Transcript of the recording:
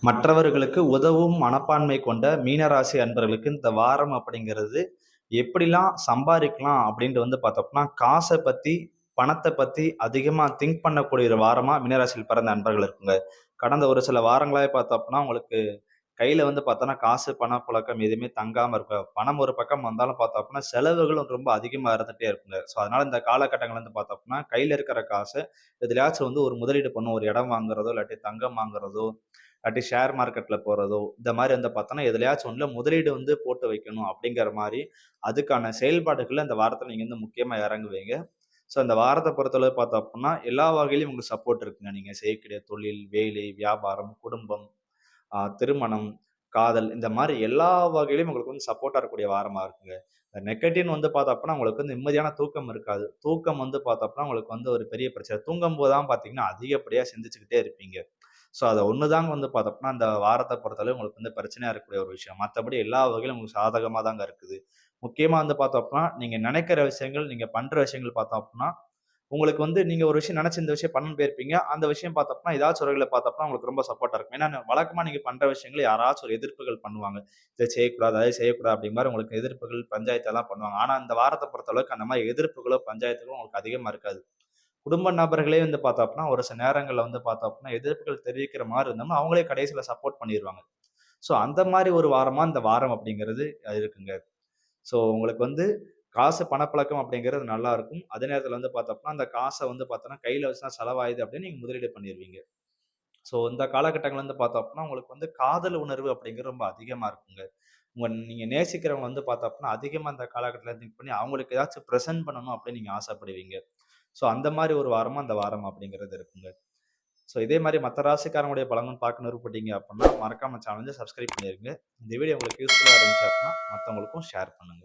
மற்றவர்களுக்கு உதவும் மனப்பான்மை கொண்ட மீனராசி அன்பர்களுக்கு இந்த வாரம் அப்படிங்கிறது எப்படிலாம் சம்பாதிக்கலாம் அப்படின்ட்டு பார்த்தோம்னா காசை பத்தி பணத்தை பத்தி அதிகமா திங்க் பண்ணக்கூடிய ஒரு வாரமா மீனராசியில் பிறந்த அன்பர்கள் இருக்குங்க. கடந்த ஒரு சில வாரங்களாவே பார்த்தோம்னா உங்களுக்கு கையில பார்த்தோன்னா காசு பணப்புழக்கம் எதுவுமே தங்காம இருக்கும். பணம் ஒரு பக்கம் வந்தாலும் பார்த்தோம்னா செலவுகளும் ரொம்ப அதிகமா இருந்துட்டே இருக்குங்க. ஸோ அதனால இந்த காலகட்டங்கள் பார்த்தோம்னா கையில இருக்கிற காசை எதுலயாச்சும் ஒரு முதலீடு பண்ணும், ஒரு இடம் வாங்குறதோ இல்லாட்டி தங்கம் வாங்குறதோ இல்லாட்டி ஷேர் மார்க்கெட்ல போறதோ, இந்த மாரி பார்த்தோம்னா, எதுலயாச்சும் ஒண்ணுல முதலீடு போட்டு வைக்கணும் அப்படிங்கிற மாரி, அதுக்கான செயல்பாடுகள்ல இந்த வாரத்துல நீங்க முக்கியமா இறங்குவீங்க. ஸோ இந்த வாரத்த பொறுத்தளவு பார்த்தோம் அப்டின்னா, எல்லா வகையிலும் உங்களுக்கு சப்போர்ட் இருக்குங்க. நீங்க செய்யக்கூடிய தொழில், வேலை, வியாபாரம், குடும்பம், திருமணம், காதல் இந்த மாரி எல்லா வகையிலும் உங்களுக்கு சப்போர்ட்டா இருக்கக்கூடிய வாரமா இருக்குங்க. நெகட்டிவ்னு பார்த்தோம் அப்டின்னா, உங்களுக்கு நிம்மதியான தூக்கம் இருக்காது. தூக்கம் பார்த்தோம் அப்டின்னா, உங்களுக்கு ஒரு பெரிய பிரச்சனை. தூங்கும்போது தான் பார்த்தீங்கன்னா, அதிகப்படியா சிந்திச்சுக்கிட்டே இருப்பீங்க. ஸோ அத ஒண்ணு தாங்க பார்த்தோம்னா, அந்த வாரத்த பொறுத்தளவு உங்களுக்கு பிரச்சனையா இருக்கக்கூடிய ஒரு விஷயம். மத்தபடி எல்லா வகையிலும் உங்களுக்கு சாதகமா தாங்க இருக்குது. முக்கியமா பார்த்தோம் அப்டின்னா, நீங்க நினைக்கிற விஷயங்கள், நீங்க பண்ற விஷயங்கள் பார்த்தோம் அப்டின்னா, உங்களுக்கு நீங்க ஒரு விஷயம் நினைச்சு இந்த விஷயம் பண்ணணும்னு போயிருப்பீங்க. அந்த விஷயம் பார்த்தோம்னா, ஏதாச்சும் ஒரு வகையில பார்த்தோம்னா, உங்களுக்கு ரொம்ப சப்போர்ட்டா இருக்கும். ஏன்னா, வழக்கமா நீங்க பண்ற விஷயங்கள யாராச்சும் ஒரு எதிர்ப்புகள் பண்ணுவாங்க. இத செய்யக்கூடாது, அதை செய்யக்கூடாது அப்படிங்கிற மாரி உங்களுக்கு எதிர்ப்புகள், பஞ்சாயத்து எல்லாம் பண்ணுவாங்க. ஆனா, இந்த வாரத்த பொறுத்தளவுக்கு அந்த மாரி எதிர்ப்புகளோ, பஞ்சாயத்துகளோ உங்களுக்கு அதிகமா இருக்காது. குடும்ப நபர்களே பார்த்தோம்னா, ஒரு சில நேரங்கள்ல பார்த்தோம்னா, எதிர்ப்புகள் தெரிவிக்கிற மாரி இருந்தோம்னா, அவங்களே கடைசியில சப்போர்ட் பண்ணிருவாங்க. ஸோ அந்த மாரி ஒரு வாரமா இந்த வாரம் அப்படிங்கிறது இருக்குங்க. ஸோ உங்களுக்கு காசு பணப்பழக்கம் அப்படிங்கிறது நல்லா இருக்கும். அதே நேரத்தில பார்த்தோம்னா, அந்த காச பார்த்தோம்னா, கையில வச்சுனா செலவாயுது அப்படின்னு நீங்க முதலீடு பண்ணிருவீங்க. ஸோ இந்த காலகட்டங்கள்ல பார்த்தோம்னா, உங்களுக்கு காதல் உணர்வு அப்படிங்கிறது ரொம்ப அதிகமா இருக்குங்க. நீங்க நேசிக்கிறவங்க பார்த்தோம்னா, அதிகமா இந்த காலகட்டத்தில திங்க் பண்ணி அவங்களுக்கு ஏதாச்சும் பிரசன்ட் பண்ணணும் அப்படின்னு நீங்க ஆசைப்படுவீங்க. ஸோ அந்த மாரி ஒரு வாரமா அந்த வாரம் அப்படிங்கிறது இருக்குங்க. ஸோ இதே மாரி மத்த ராசிக்காரங்களுடைய பலன்கள் பார்க்க விருப்பப்பட்டீங்க அப்படின்னா, மறக்காம சேனல சப்ஸ்கிரைப் பண்ணிருங்க. இந்த வீடியோ உங்களுக்கு யூஸ்ஃபுல்லா இருந்துச்சு அப்படின்னா, மத்தவங்களுக்கும் ஷேர் பண்ணுங்க.